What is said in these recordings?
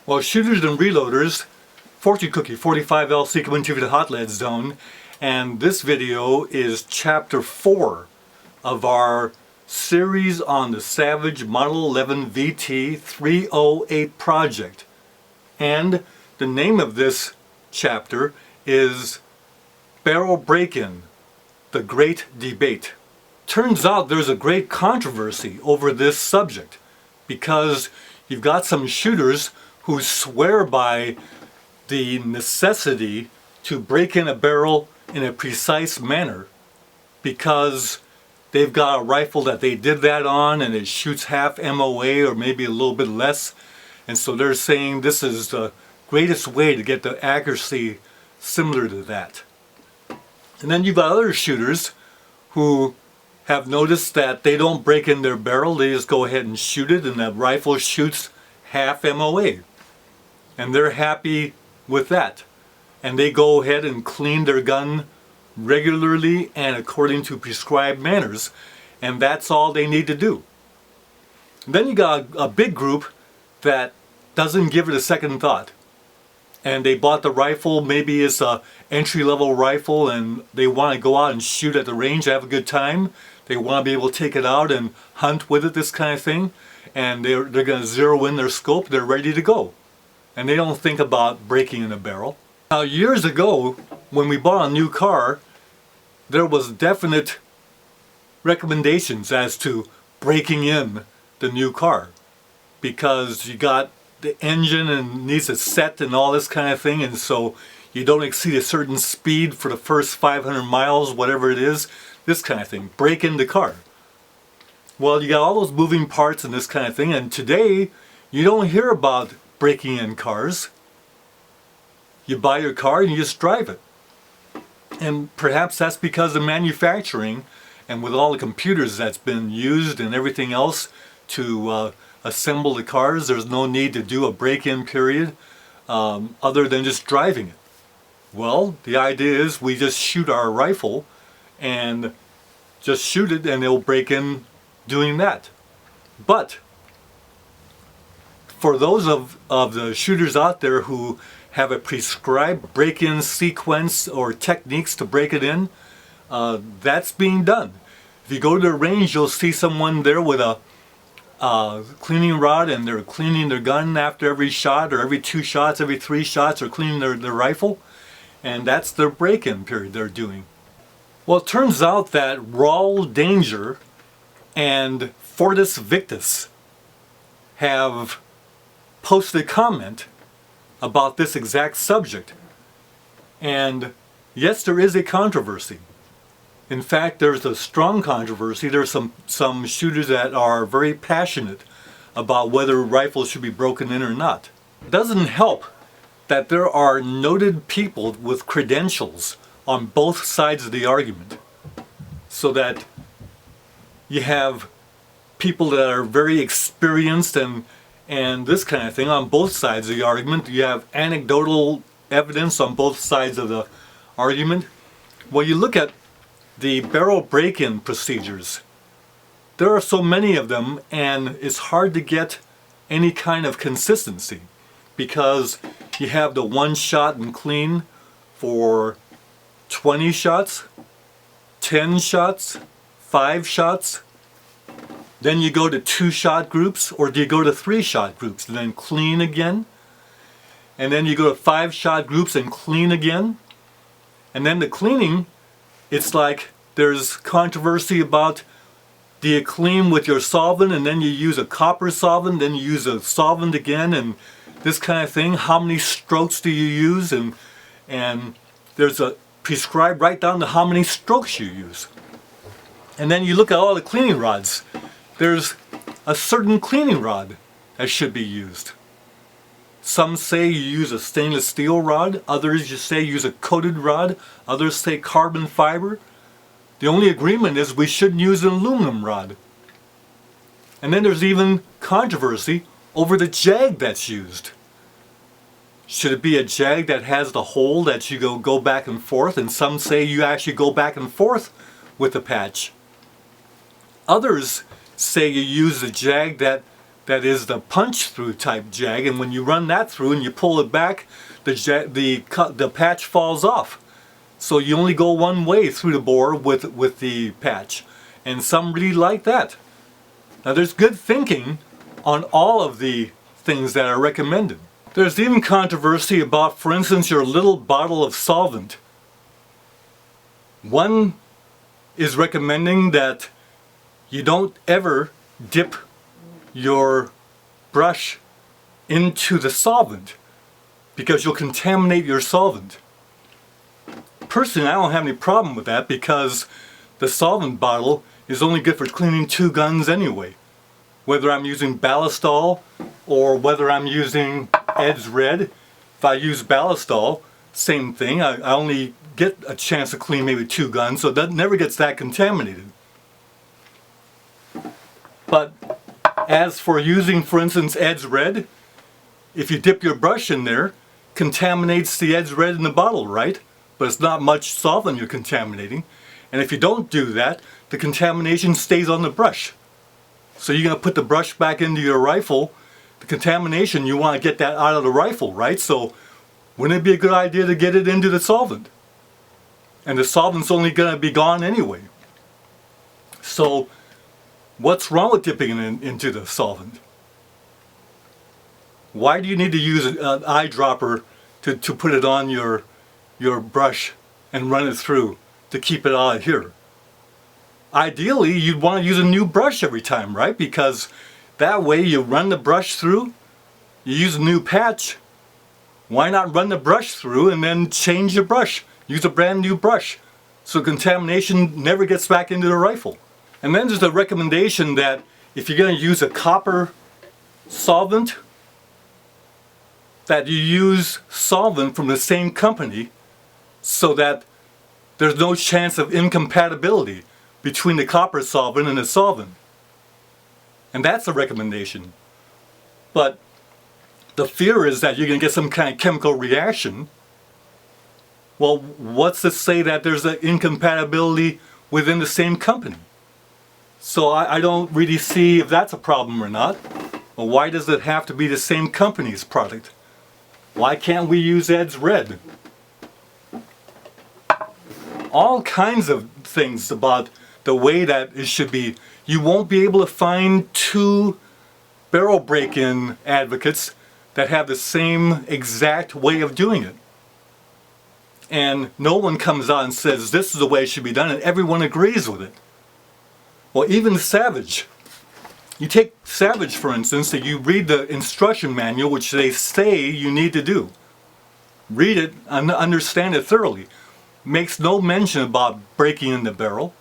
Well, shooters and reloaders, Fortune Cookie 45LC coming to you the Hot Lead Zone, and this video is chapter 4 of our series on the Savage Model 11 VT 308 project. And the name of this chapter is Barrel Break-In, the Great Debate. Turns out there's a great controversy over this subject because you've got some shooters who swear by the necessity to break in a barrel in a precise manner because they've got a rifle that they did that on and it shoots half MOA or maybe a little bit less, and so they're saying this is the greatest way to get the accuracy similar to that. And then you've got other shooters who have noticed that they don't break in their barrel, they just go ahead and shoot it and the rifle shoots half MOA. And they're happy with that. And they go ahead and clean their gun regularly and according to prescribed manners. And that's all they need to do. And then you got a big group that doesn't give it a second thought. And they bought the rifle, maybe it's a entry-level rifle, and they want to go out and shoot at the range, have a good time. They want to be able to take it out and hunt with it, this kind of thing. And they're going to zero in their scope, they're ready to go. And they don't think about breaking in a barrel. Now, years ago, when we bought a new car, there was definite recommendations as to breaking in the new car. Because you got the engine and needs a set and all this kind of thing, and so you don't exceed a certain speed for the first 500 miles, whatever it is, this kind of thing. Break in the car. Well, you got all those moving parts and this kind of thing, and today you don't hear about breaking in cars. You buy your car and you just drive it. And perhaps that's because of manufacturing and with all the computers that's been used and everything else to assemble the cars, there's no need to do a break-in period other than just driving it. Well, the idea is we just shoot our rifle and just shoot it and it'll break in doing that. But for those of the shooters out there who have a prescribed break-in sequence or techniques to break it in, that's being done. If you go to the range, you'll see someone there with a cleaning rod and they're cleaning their gun after every shot, or every 2 shots, every 3 shots, or cleaning their rifle, and that's their break-in period they're doing. Well, it turns out that Raul Danger and Fortis Victus have posted a comment about this exact subject. And yes, there is a controversy. In fact, there's a strong controversy. There's some shooters that are very passionate about whether rifles should be broken in or not. It doesn't help that there are noted people with credentials on both sides of the argument. So that you have people that are very experienced and this kind of thing on both sides of the argument. You have anecdotal evidence on both sides of the argument. Well, you look at the barrel break-in procedures. There are so many of them and it's hard to get any kind of consistency because you have the 1 shot and clean for 20 shots, 10 shots, 5 shots. Then you go to 2-shot groups, or do you go to 3-shot groups and then clean again? And then you go to 5-shot groups and clean again? And then the cleaning, it's like there's controversy about, do you clean with your solvent and then you use a copper solvent, then you use a solvent again, and this kind of thing? How many strokes do you use? And there's a prescribed right down to how many strokes you use. And then you look at all the cleaning rods. There's a certain cleaning rod that should be used. Some say you use a stainless steel rod, others you say use a coated rod, others say carbon fiber. The only agreement is we shouldn't use an aluminum rod. And then there's even controversy over the jag that's used. Should it be a jag that has the hole that you go back and forth? And some say you actually go back and forth with the patch. Others say you use a jag that that is the punch-through type jag, and when you run that through and you pull it back, the patch falls off. So you only go one way through the bore with the patch, and some really like that. Now there's good thinking on all of the things that are recommended. There's even controversy about, for instance, your little bottle of solvent. One is recommending that you don't ever dip your brush into the solvent because you'll contaminate your solvent. Personally, I don't have any problem with that because the solvent bottle is only good for cleaning 2 guns anyway. Whether I'm using Ballistol or whether I'm using Ed's Red, if I use Ballistol, same thing. I only get a chance to clean maybe 2 guns, so that never gets that contaminated. But as for using, for instance, Ed's Red, if you dip your brush in there, contaminates the Ed's Red in the bottle, right? But it's not much solvent you're contaminating. And if you don't do that, the contamination stays on the brush. So you're going to put the brush back into your rifle. The contamination, you want to get that out of the rifle, right? So wouldn't it be a good idea to get it into the solvent? And the solvent's only going to be gone anyway. So what's wrong with dipping it into the solvent? Why do you need to use an eyedropper to put it on your brush and run it through to keep it out of here? Ideally, you'd want to use a new brush every time, right? Because that way you run the brush through, you use a new patch. Why not run the brush through and then change your brush? Use a brand new brush so contamination never gets back into the rifle. And then there's a recommendation that if you're going to use a copper solvent, that you use solvent from the same company so that there's no chance of incompatibility between the copper solvent and the solvent. And that's a recommendation. But the fear is that you're going to get some kind of chemical reaction. Well, what's to say that there's an incompatibility within the same company? So I don't really see if that's a problem or not. Well, why does it have to be the same company's product? Why can't we use Ed's Red? All kinds of things about the way that it should be. You won't be able to find 2 barrel break-in advocates that have the same exact way of doing it. And no one comes out and says this is the way it should be done, and everyone agrees with it. Well, even Savage. You take Savage, for instance, that you read the instruction manual, which they say you need to do. Read it and understand it thoroughly. Makes no mention about breaking in the barrel.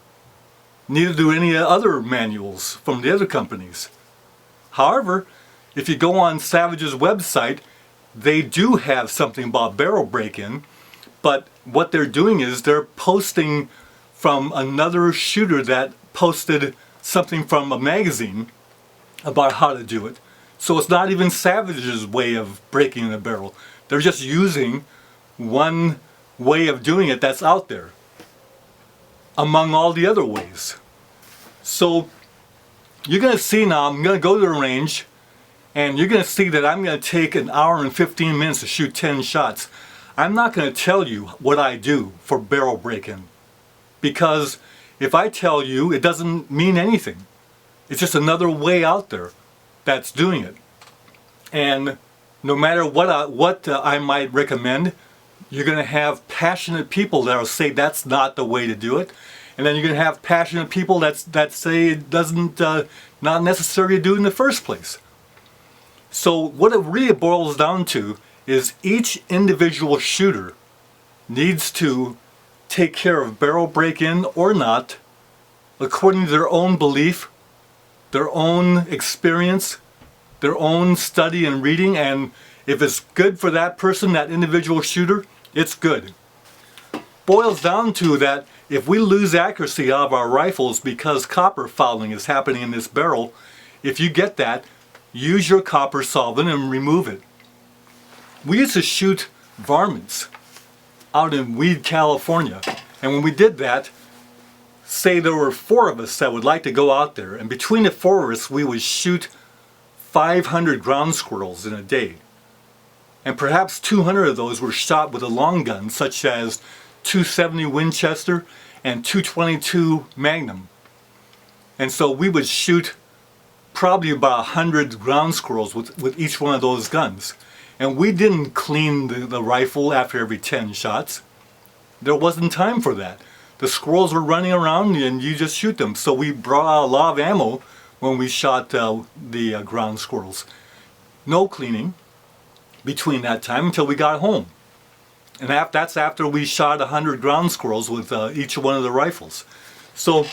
Neither do any other manuals from the other companies. However, if you go on Savage's website, they do have something about barrel break-in, but what they're doing is they're posting from another shooter that posted something from a magazine about how to do it. So it's not even Savage's way of breaking in a barrel. They're just using one way of doing it that's out there among all the other ways. So you're going to see now, I'm going to go to the range and you're going to see that I'm going to take an hour and 15 minutes to shoot 10 shots. I'm not going to tell you what I do for barrel break-in, because if I tell you, it doesn't mean anything. It's just another way out there that's doing it. And no matter what I might recommend, you're going to have passionate people that will say that's not the way to do it. And then you're going to have passionate people that say it doesn't, not necessary to do in the first place. So what it really boils down to is each individual shooter needs to take care of barrel break-in or not according to their own belief, their own experience, their own study and reading, and if it's good for that person, that individual shooter, it's good. Boils down to that if we lose accuracy out of our rifles because copper fouling is happening in this barrel, if you get that, use your copper solvent and remove it. We used to shoot varmints out in Weed, California, and when we did that, say there were 4 of us that would like to go out there, and between the 4 of us we would shoot 500 ground squirrels in a day. And perhaps 200 of those were shot with a long gun, such as 270 Winchester and 222 Magnum. And so we would shoot probably about 100 ground squirrels with each one of those guns. And we didn't clean the rifle after every 10 shots. There wasn't time for that. The squirrels were running around and you just shoot them. So we brought out a lot of ammo when we shot the ground squirrels. No cleaning between that time until we got home. And that's after we shot 100 ground squirrels with each one of the rifles. So,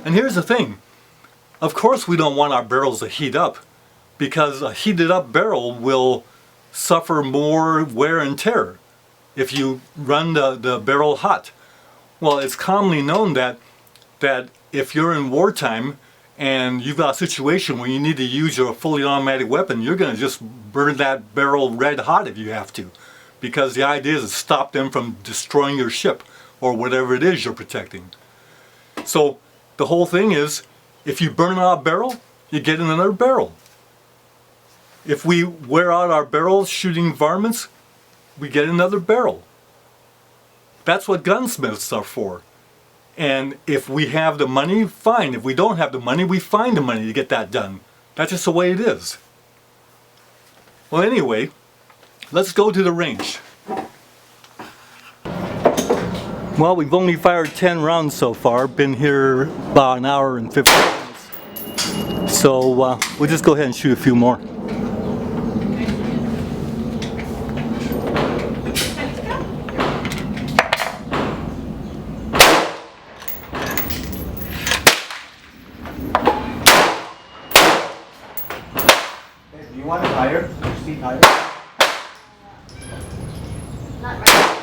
and here's the thing. Of course we don't want our barrels to heat up, because a heated up barrel will suffer more wear and tear if you run the barrel hot. Well, it's commonly known that if you're in wartime and you've got a situation where you need to use your fully automatic weapon, you're going to just burn that barrel red hot if you have to, because the idea is to stop them from destroying your ship or whatever it is you're protecting. So the whole thing is, if you burn out a barrel, you get another barrel. If we wear out our barrels shooting varmints, we get another barrel. That's what gunsmiths are for. And if we have the money, fine. If we don't have the money, we find the money to get that done. That's just the way it is. Well, anyway, let's go to the range. Well, we've only fired 10 rounds so far. Been here about an hour and 15 minutes. So we'll just go ahead and shoot a few more. Do you want it higher? Seat higher? Not right.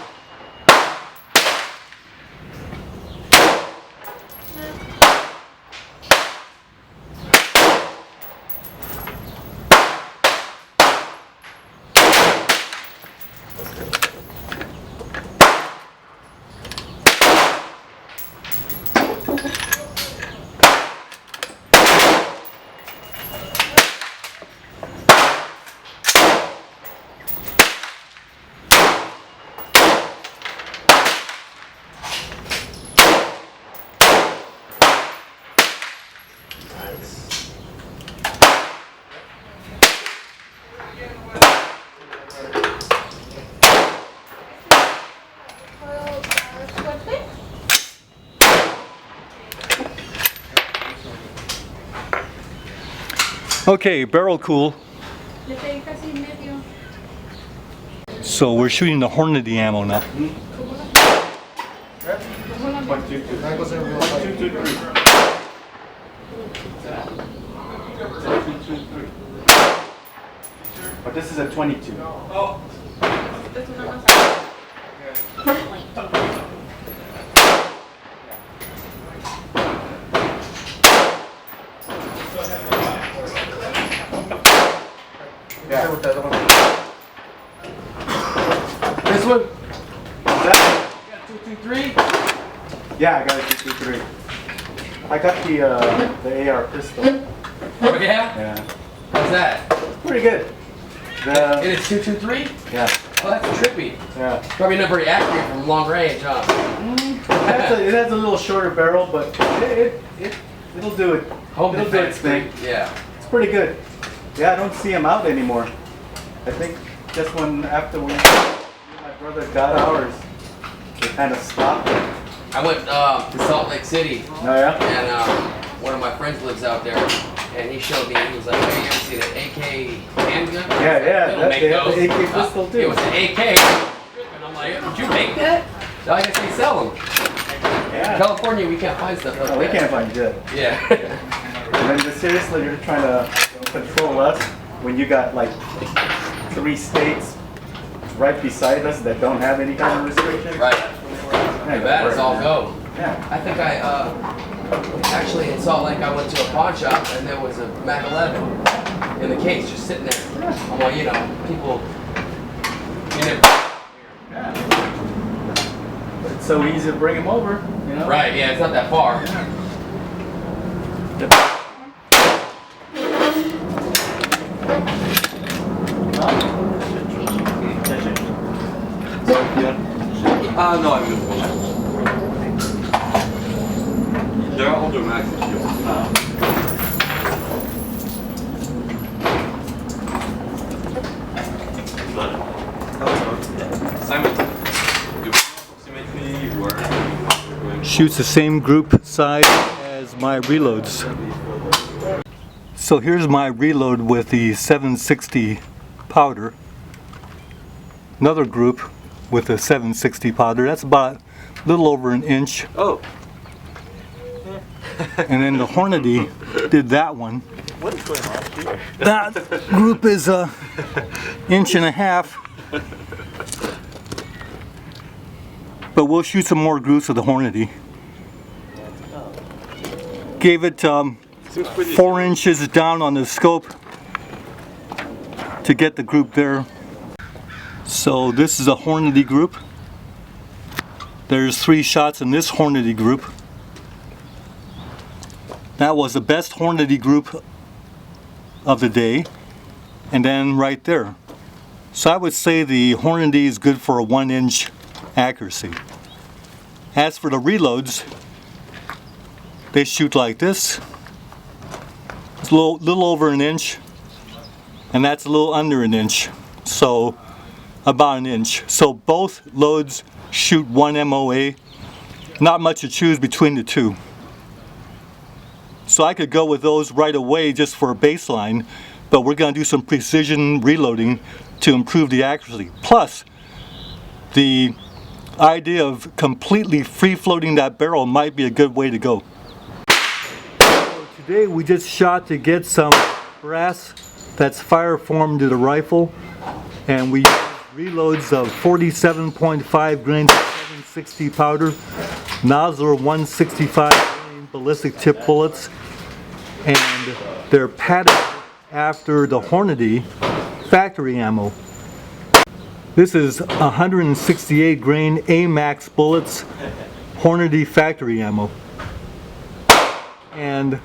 Okay, barrel cool. So we're shooting the Hornady ammo now. 1, 2, 2. 1, 2, 2, 3. 2, 2, 3. But this is a 22. Oh. Yeah. This one? That? You got 2, 2, 3? Yeah, I got a 2, 2, 3. I got the AR pistol. Oh yeah? Yeah. How's that? Pretty good. It is 223? Yeah. Oh, that's trippy. Yeah. Probably not very accurate from long range, huh? It has a little shorter barrel, but it'll do it. Home it'll do its defense thing. Yeah. It's pretty good. Yeah, I don't see them out anymore. I think just when after my brother got ours, they kind of stopped it. I went to Salt Lake City. Oh yeah? And one of my friends lives out there. And he showed me, he was like, hey, you ever seen an AK handgun? Yeah, They don't make they have those. the AK pistol too. It was an AK. And I'm like, did you make that? So I guess they sell them. Yeah. In California, we can't find stuff like No, that. we can't find it. Yeah. And then seriously, you're trying to control us when you got like 3 states right beside us that don't have any kind of restriction. Right. Yeah, That is all go. Yeah. I think actually in Salt Lake I went to a pawn shop and there was a Mac 11 in the case just sitting there. I'm like, you know, people, you never. Yeah. But it's so easy to bring them over, you know? Right, yeah, it's not that far. No, I'm gonna finish. They're all dramatic if you want. Simon, you approximately where you're going. Shoots the same group size as my reloads. So here's my reload with the 760 powder. Another group with the 760 powder. That's about a little over an inch. Oh. And then the Hornady did that one. What is going on here? That group is a inch and a half. But we'll shoot some more groups with the Hornady. Gave it 4 inches down on the scope to get the group there. So this is a Hornady group. There's 3 shots in this Hornady group. That was the best Hornady group of the day. And then right there. So I would say the Hornady is good for a 1-inch accuracy. As for the reloads, they shoot like this. It's a little over an inch, and that's a little under an inch. So about an inch. So both loads shoot 1 MOA. Not much to choose between the two. So I could go with those right away just for a baseline, but we're going to do some precision reloading to improve the accuracy. Plus, the idea of completely free-floating that barrel might be a good way to go. So today we just shot to get some brass that's Firearm to the rifle, and we used reloads of 47.5 grains of 760 powder, Nosler 165 grain ballistic tip bullets, and they're patterned after the Hornady factory ammo. This is 168 grain AMAX bullets, Hornady factory ammo. And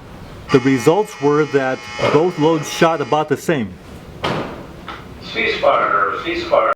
the results were that both loads shot about the same. Ceasefire, ceasefire.